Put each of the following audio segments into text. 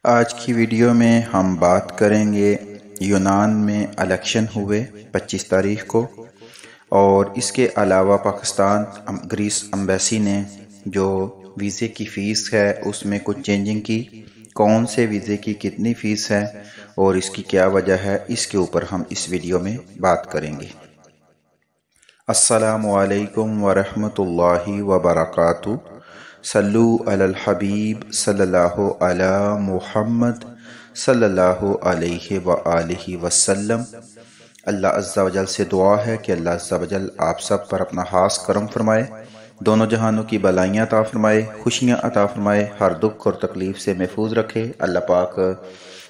آج کی ویڈیو میں ہم بات کریں گے یونان میں الیکشن ہوئے 25 تاریخ کو، اور اس کے علاوہ پاکستان گریس ایمبیسی نے جو ویزے کی فیس ہے اس میں کچھ چینجنگ کی، کون سے ویزے کی کتنی فیس ہے اور اس کی کیا وجہ ہے، اس کے اوپر ہم اس ویڈیو میں بات کریں گے۔ السلام علیکم ورحمۃ اللہ وبرکاتہ۔ صلو علی الحبیب صلی اللہ علی محمد صلی اللہ علیہ وآلہ وسلم۔ اللہ عز و جل سے دعا ہے کہ اللہ عز و جل آپ سب پر اپنا خاص کرم فرمائے، دونوں جہانوں کی بلائیاں عطا فرمائے، خوشیاں عطا فرمائے، ہر دکھ اور تکلیف سے محفوظ رکھے۔ اللہ پاک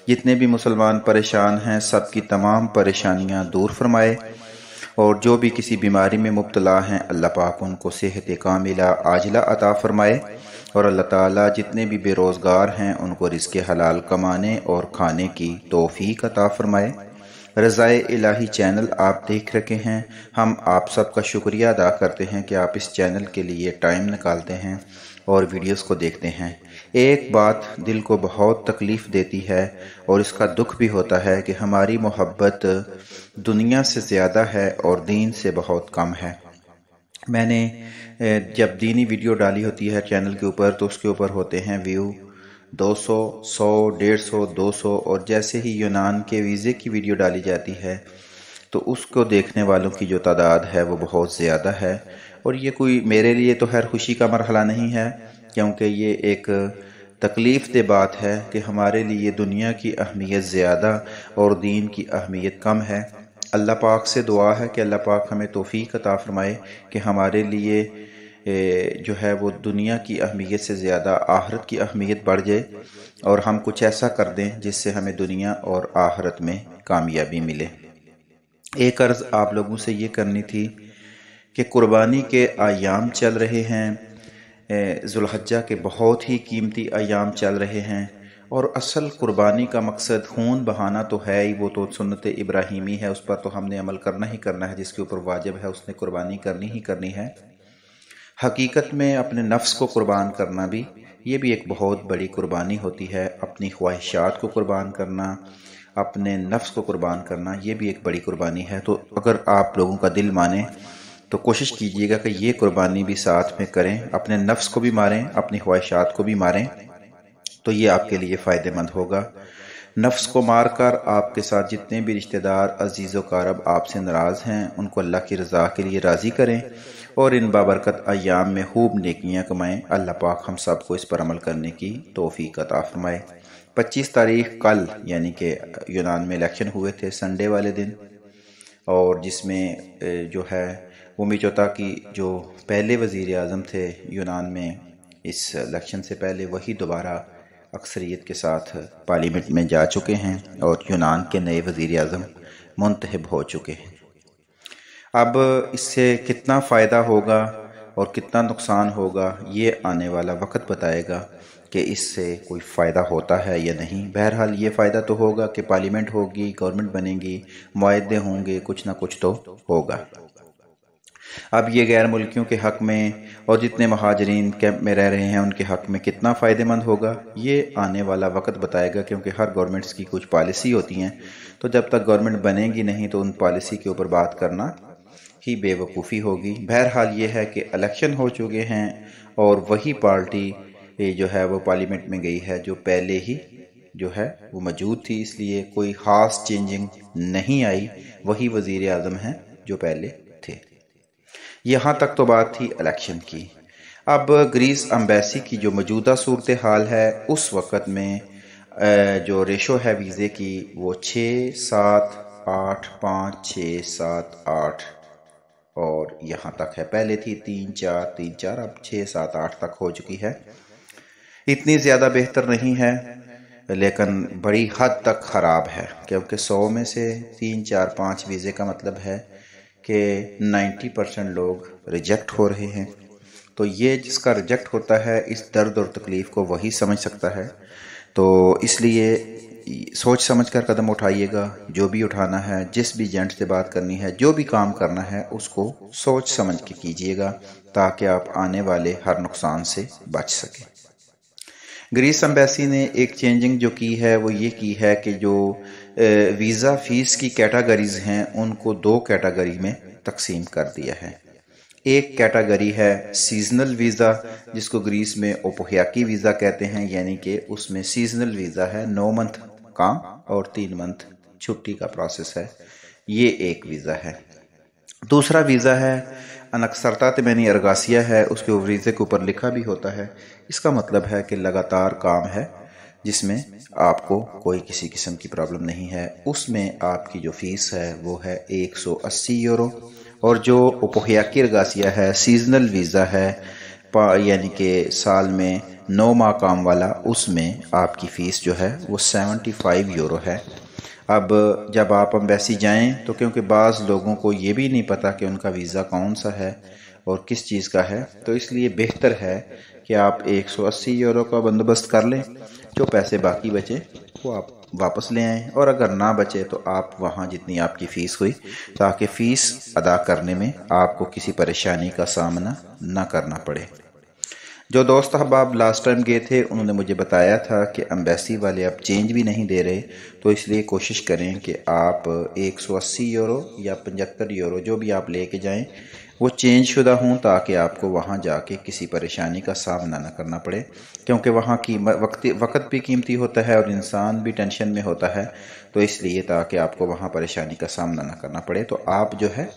جتنے بھی مسلمان پریشان ہیں سب کی تمام پریشانیاں دور فرمائے، اور جو بھی کسی بیماری میں مبتلا ہیں اللہ پاک ان کو صحت کاملہ عاجلہ عطا فرمائے، اور اللہ تعالیٰ جتنے بھی بے روزگار ہیں ان کو رزق حلال کمانے اور کھانے کی توفیق عطا فرمائے۔ رضائے الہی چینل آپ دیکھ رکھے ہیں، ہم آپ سب کا شکریہ ادا کرتے ہیں کہ آپ اس چینل کے لیے ٹائم نکالتے ہیں اور ویڈیوز کو دیکھتے ہیں۔ ایک بات دل کو بہت تکلیف دیتی ہے اور اس کا دکھ بھی ہوتا ہے کہ ہماری محبت دنیا سے زیادہ ہے اور دین سے بہت کم ہے۔ میں نے جب دینی ویڈیو ڈالی ہوتی ہے چینل کے اوپر تو اس کے اوپر ہوتے ہیں ویو 200، 100، 150، 200، اور جیسے ہی یونان کے ویزے کی ویڈیو ڈالی جاتی ہے تو اس کو دیکھنے والوں کی جو تعداد ہے وہ بہت زیادہ ہے، اور یہ کوئی میرے لیے تو خیر خوشی کا مرحلہ نہیں ہے، کیونکہ یہ ایک تکلیف دہ بات ہے کہ ہمارے لیے دنیا کی اہمیت زیادہ اور دین کی اہمیت کم ہے۔ اللہ پاک سے دعا ہے کہ اللہ پاک ہمیں توفیق عطا فرمائے کہ ہمارے لیے جو ہے وہ دنیا کی اہمیت سے زیادہ آخرت کی اہمیت بڑھ جائے، اور ہم کچھ ایسا کر دیں جس سے ہمیں دنیا اور آخرت میں کامیابی ملے۔ ایک عرض آپ لوگوں سے یہ کرنی تھی کہ قربانی کے ایام چل رہے ہیں، ذوالحجہ کے بہت ہی قیمتی ایام چل رہے ہیں، اور اصل قربانی کا مقصد خون بہانا تو ہے ہی، وہ تو سنت ابراہیمی ہے، اس پر تو ہم نے عمل کرنا ہی کرنا ہے، جس کے اوپر واجب ہے اس نے قربانی کرنی ہی کرنی ہے۔ حقیقت میں اپنے نفس کو قربان کرنا بھی یہ بھی ایک بہت بڑی قربانی ہوتی ہے، اپنی خواہشات کو قربان کرنا، اپنے نفس کو قربان کرنا یہ بھی ایک بڑی قربانی ہے۔ تو اگر آپ لوگوں کا دل مانے تو کوشش کیجئے گا کہ یہ قربانی بھی ساتھ میں کریں، اپنے نفس کو بھی ماریں، اپنی خواہشات کو بھی ماریں، تو یہ آپ کے لیے فائدہ مند ہوگا۔ نفس کو مار کر آپ کے ساتھ جتنے بھی رشتہ دار عزیز و اقارب آپ سے ناراض ہیں ان کو اللہ کی رضا کے لیے راضی کریں، اور ان بابرکت ایام میں خوب نیکیاں کمائیں۔ اللہ پاک ہم سب کو اس پر عمل کرنے کی توفیق عطا فرمائے۔ 25 تاریخ کل یعنی کہ یونان میں الیکشن ہوئے تھے سنڈے والے دن، اور جس میں جو ہے وہ میچوتا کی جو پہلے وزیر اعظم تھے یونان میں اس الیکشن سے پہلے، وہی دوبارہ اکثریت کے ساتھ پارلیمنٹ میں جا چکے ہیں اور یونان کے نئے وزیر اعظم منتخب ہو چکے ہیں۔ اب اس سے کتنا فائدہ ہوگا اور کتنا نقصان ہوگا یہ آنے والا وقت بتائے گا کہ اس سے کوئی فائدہ ہوتا ہے یا نہیں۔ بہرحال یہ فائدہ تو ہوگا کہ پارلیمنٹ ہوگی، گورنمنٹ بنے گی، معاہدے ہوں گے، کچھ نہ کچھ تو ہوگا۔ اب یہ غیر ملکیوں کے حق میں اور جتنے مہاجرین کیمپ میں رہ رہے ہیں ان کے حق میں کتنا فائدہ مند ہوگا یہ آنے والا وقت بتائے گا، کیونکہ ہر گورنمنٹس کی کچھ پالیسی ہوتی ہیں، تو جب تک گورنمنٹ بنے گی نہیں تو ان پالیسی کے اوپر بات کرنا ہی بے وقوفی ہوگی۔ بہرحال یہ ہے کہ الیکشن ہو چکے ہیں اور وہی پارٹی جو ہے وہ پارلیمنٹ میں گئی ہے جو پہلے ہی جو ہے وہ موجود تھی، اس لیے کوئی خاص چینجنگ نہیں آئی، وہی وزیر اعظم ہیں جو پہلے تھے۔ یہاں تک تو بات تھی الیکشن کی۔ اب گریس ایمبیسی کی جو موجودہ صورتحال ہے اس وقت میں جو ریشو ہے ویزے کی وہ 6، 7، 8، 5، 6، 7، 8 اور یہاں تک ہے۔ پہلے تھی 3، 4، 3، 4، اب 6، 7، 8 تک ہو چکی ہے۔ اتنی زیادہ بہتر نہیں ہے لیکن بڑی حد تک خراب ہے، کیونکہ 100 میں سے 3، 4، 5 ویزے کا مطلب ہے کہ 90% لوگ ریجیکٹ ہو رہے ہیں۔ تو یہ جس کا ریجیکٹ ہوتا ہے اس درد اور تکلیف کو وہی سمجھ سکتا ہے، تو اس لیے سوچ سمجھ کر قدم اٹھائیے گا، جو بھی اٹھانا ہے، جس بھی ایجنٹ سے بات کرنی ہے، جو بھی کام کرنا ہے اس کو سوچ سمجھ کے کیجیے گا تاکہ آپ آنے والے ہر نقصان سے بچ سکیں۔ گریس ایمبیسی نے ایک چینجنگ جو کی ہے وہ یہ کی ہے کہ جو ویزا فیس کی کیٹاگریز ہیں ان کو 2 کیٹاگری میں تقسیم کر دیا ہے۔ ایک کیٹاگری ہے سیزنل ویزا، جس کو گریس میں اوپوہیاکی ویزا کہتے ہیں، یعنی کہ اس میں سیزنل ویزا ہے، 9 منتھ کام اور 3 منتھ چھٹی کا پروسیس ہے، یہ ایک ویزا ہے۔ دوسرا ویزا ہے انکسرتا تمینی ارگاسیا ہے، اس کے ویزے کے اوپر لکھا بھی ہوتا ہے، اس کا مطلب ہے کہ لگاتار کام ہے جس میں آپ کو کوئی کسی قسم کی پرابلم نہیں ہے، اس میں آپ کی جو فیس ہے وہ ہے 180 یورو، اور جو اوپوہیاکی ارگاسیا ہے سیزنل ویزا ہے، یعنی کہ سال میں 9 ماہ کام والا، اس میں آپ کی فیس جو ہے وہ 75 یورو ہے۔ اب جب آپ ایمبیسی جائیں تو کیونکہ بعض لوگوں کو یہ بھی نہیں پتا کہ ان کا ویزا کون سا ہے اور کس چیز کا ہے، تو اس لیے بہتر ہے کہ آپ 180 یورو کا بندوبست کر لیں، جو پیسے باقی بچے وہ آپ واپس لے آئیں، اور اگر نہ بچے تو آپ وہاں جتنی آپ کی فیس ہوئی، تاکہ فیس ادا کرنے میں آپ کو کسی پریشانی کا سامنا نہ کرنا پڑے۔ جو دوست احباب لاسٹ ٹائم گئے تھے انہوں نے مجھے بتایا تھا کہ ایمبیسی والے اب چینج بھی نہیں دے رہے، تو اس لیے کوشش کریں کہ آپ 180 یورو یا 75 یورو جو بھی آپ لے کے جائیں وہ چینج شدہ ہوں، تاکہ آپ کو وہاں جا کے کسی پریشانی کا سامنا نہ کرنا پڑے، کیونکہ وہاں کی وقت بھی قیمتی ہوتا ہے اور انسان بھی ٹینشن میں ہوتا ہے، تو اس لیے تاکہ آپ کو وہاں پریشانی کا سامنا نہ کرنا پڑے تو آپ جو ہے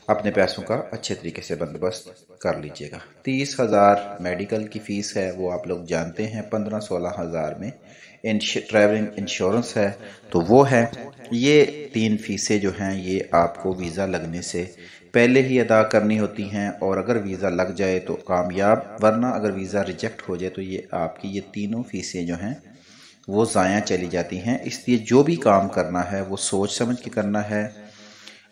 اپنے پیسوں کا اچھے طریقے سے بندوبست کر لیجئے گا۔ 30,000 میڈیکل کی فیس ہے، وہ آپ لوگ جانتے ہیں، 15-16 ہزار میں ٹریولنگ انشورنس ہے، تو وہ ہے۔ یہ 3 فیسیں جو ہیں یہ آپ کو ویزا لگنے سے پہلے ہی ادا کرنی ہوتی ہیں، اور اگر ویزا لگ جائے تو کامیاب، ورنہ اگر ویزا ریجیکٹ ہو جائے تو یہ آپ کی یہ تینوں فیسیں جو ہیں وہ ضائع چلی جاتی ہیں۔ اس لیے جو بھی کام کرنا ہے وہ سوچ سمجھ کے کرنا ہے،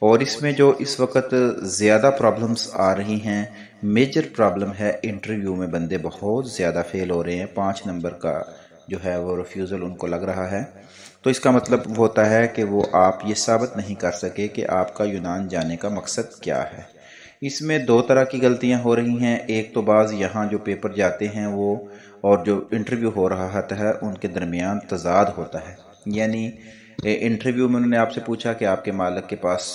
اور اس میں جو اس وقت زیادہ پرابلمز آ رہی ہیں، میجر پرابلم ہے انٹرویو میں بندے بہت زیادہ فیل ہو رہے ہیں، 5 نمبر کا جو ہے وہ ریفیوزل ان کو لگ رہا ہے، تو اس کا مطلب ہوتا ہے کہ وہ آپ یہ ثابت نہیں کر سکے کہ آپ کا یونان جانے کا مقصد کیا ہے۔ اس میں 2 طرح کی غلطیاں ہو رہی ہیں، ایک تو بعض یہاں جو پیپر جاتے ہیں وہ اور جو انٹرویو ہو رہا ہوتا ہے ان کے درمیان تضاد ہوتا ہے، یعنی انٹرویو میں انہوں نے آپ سے پوچھا کہ آپ کے مالک کے پاس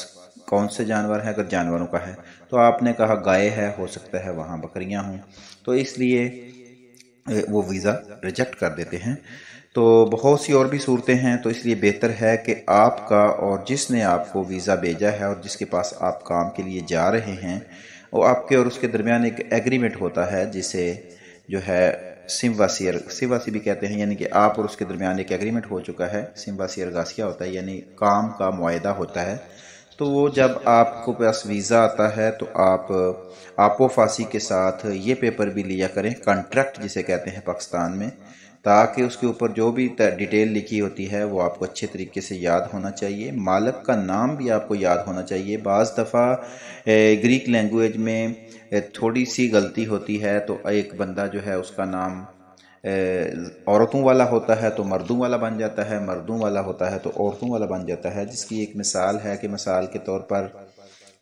کون سے جانور ہیں، اگر جانوروں کا ہے تو آپ نے کہا گائے ہے، ہو سکتا ہے وہاں بکریاں ہوں، تو اس لیے وہ ویزا ریجیکٹ کر دیتے ہیں۔ تو بہت سی اور بھی صورتیں ہیں، تو اس لیے بہتر ہے کہ آپ کا اور جس نے آپ کو ویزا بھیجا ہے اور جس کے پاس آپ کام کے لیے جا رہے ہیں، وہ آپ کے اور اس کے درمیان ایک ایگریمنٹ ہوتا ہے جسے جو ہے سمواسی بھی کہتے ہیں، یعنی کہ آپ اور اس کے درمیان ایک ایگریمنٹ ہو چکا ہے، سمواسی ارگاسیا ہوتا ہے، یعنی کام کا معاہدہ ہوتا ہے۔ تو وہ جب آپ کو پاس ویزا آتا ہے تو آپ و فاسی کے ساتھ یہ پیپر بھی لیا کریں، کانٹریکٹ جسے کہتے ہیں پاکستان میں، تاکہ اس کے اوپر جو بھی ڈیٹیل لکھی ہوتی ہے وہ آپ کو اچھے طریقے سے یاد ہونا چاہیے، مالک کا نام بھی آپ کو یاد ہونا چاہیے۔ بعض دفعہ گریک لینگویج میں تھوڑی سی غلطی ہوتی ہے، تو ایک بندہ جو ہے اس کا نام عورتوں والا ہوتا ہے تو مردوں والا بن جاتا ہے، مردوں والا ہوتا ہے تو عورتوں والا بن جاتا ہے، جس کی ایک مثال ہے کہ مثال کے طور پر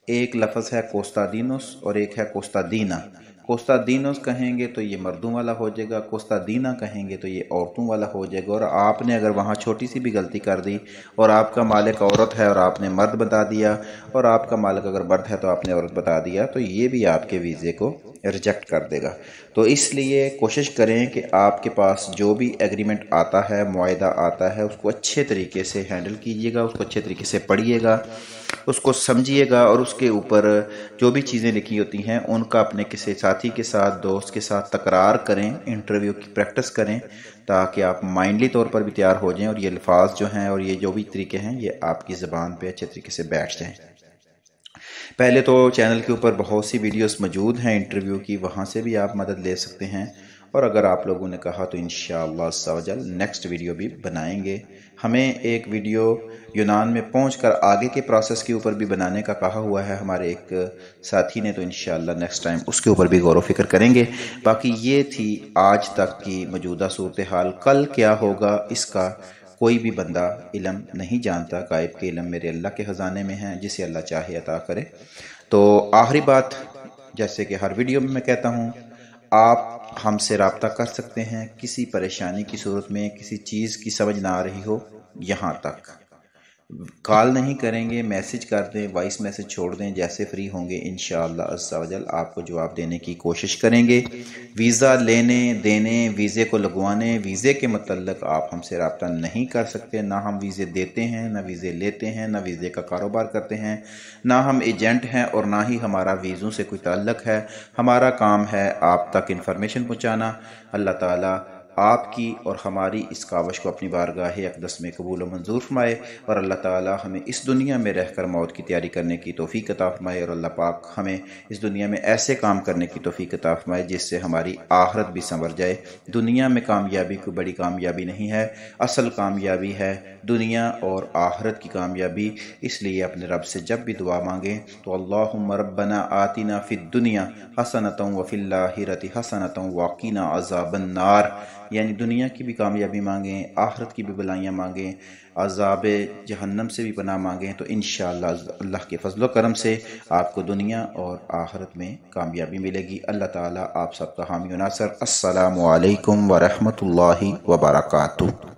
ایک لفظ ہے کوستادینوس اور ایک ہے کوستادینا۔ کوستادینوس کہیں گے تو یہ مردوں والا ہو جائے گا، کوستادینا کہیں گے تو یہ عورتوں والا ہو جائے گا، اور آپ نے اگر وہاں چھوٹی سی بھی غلطی کر دی اور آپ کا مالک عورت ہے اور آپ نے مرد بتا دیا، اور آپ کا مالک اگر مرد ہے تو آپ نے عورت بتا دیا، تو یہ بھی آپ کے ویزے کو ریجیکٹ کر دے گا۔ تو اس لیے کوشش کریں کہ آپ کے پاس جو بھی ایگریمنٹ آتا ہے، معاہدہ آتا ہے، اس کو اچھے طریقے سے ہینڈل کیجیے گا، اس کو اچھے طریقے سے پڑھیے گا، اس کو سمجھیے گا، اور اس کے اوپر جو بھی چیزیں لکھی ہوتی ہیں ان کا اپنے کسی ساتھی کے ساتھ، دوست کے ساتھ تکرار کریں، انٹرویو کی پریکٹس کریں، تاکہ آپ مائنڈلی طور پر بھی تیار ہو جائیں اور یہ الفاظ جو ہیں اور یہ جو بھی طریقے ہیں یہ آپ کی زبان پہ اچھے طریقے سے بیٹھ جائیں۔ پہلے تو چینل کے اوپر بہت سی ویڈیوز موجود ہیں انٹرویو کی، وہاں سے بھی آپ مدد لے سکتے ہیں، اور اگر آپ لوگوں نے کہا تو انشاءاللہ عز و جل نیکسٹ ویڈیو بھی بنائیں گے۔ ہمیں ایک ویڈیو یونان میں پہنچ کر آگے کے پروسیس کے اوپر بھی بنانے کا کہا ہوا ہے ہمارے ایک ساتھی نے، تو انشاءاللہ نیکسٹ ٹائم اس کے اوپر بھی غور و فکر کریں گے۔ باقی یہ تھی آج تک کی موجودہ صورتحال، کل کیا ہوگا اس کا کوئی بھی بندہ علم نہیں جانتا، غائب کے علم میرے اللہ کے خزانے میں ہیں، جسے اللہ چاہے عطا کرے۔ تو آخری بات، جیسے کہ ہر ویڈیو میں کہتا ہوں، آپ ہم سے رابطہ کر سکتے ہیں کسی پریشانی کی صورت میں، کسی چیز کی سمجھ نہ آ رہی ہو، یہاں تک کال نہیں کریں گے، میسج کر دیں، وائس میسج چھوڑ دیں، جیسے فری ہوں گے انشاءاللہ عز و جل آپ کو جواب دینے کی کوشش کریں گے۔ ویزا لینے دینے، ویزے کو لگوانے، ویزے کے متعلق آپ ہم سے رابطہ نہیں کر سکتے، نہ ہم ویزے دیتے ہیں، نہ ویزے لیتے ہیں، نہ ویزے کا کاروبار کرتے ہیں، نہ ہم ایجنٹ ہیں، اور نہ ہی ہمارا ویزوں سے کوئی تعلق ہے۔ ہمارا کام ہے آپ تک انفارمیشن پہنچانا۔ اللہ تعالیٰ آپ کی اور ہماری اس کاوش کو اپنی بارگاہ اقدس میں قبول و منظور فرمائے، اور اللہ تعالی ہمیں اس دنیا میں رہ کر موت کی تیاری کرنے کی توفیق عطا فرمائے، اور اللہ پاک ہمیں اس دنیا میں ایسے کام کرنے کی توفیق عطا فرمائے جس سے ہماری آخرت بھی سنور جائے۔ دنیا میں کامیابی کوئی بڑی کامیابی نہیں ہے، اصل کامیابی ہے دنیا اور آخرت کی کامیابی۔ اس لیے اپنے رب سے جب بھی دعا مانگیں تو اللہم ربنا آتنا فی الدنیا حسنۃ وفی الآخرۃ حسنۃ وقنا عذاب النار، یعنی دنیا کی بھی کامیابی مانگیں، آخرت کی بھی بلائیاں مانگیں، عذاب جہنم سے بھی پناہ مانگیں، تو انشاءاللہ اللہ کے فضل و کرم سے آپ کو دنیا اور آخرت میں کامیابی ملے گی۔ اللہ تعالیٰ آپ سب کا حامی و ناصر۔ السلام علیکم ورحمۃ اللہ وبرکاتہ۔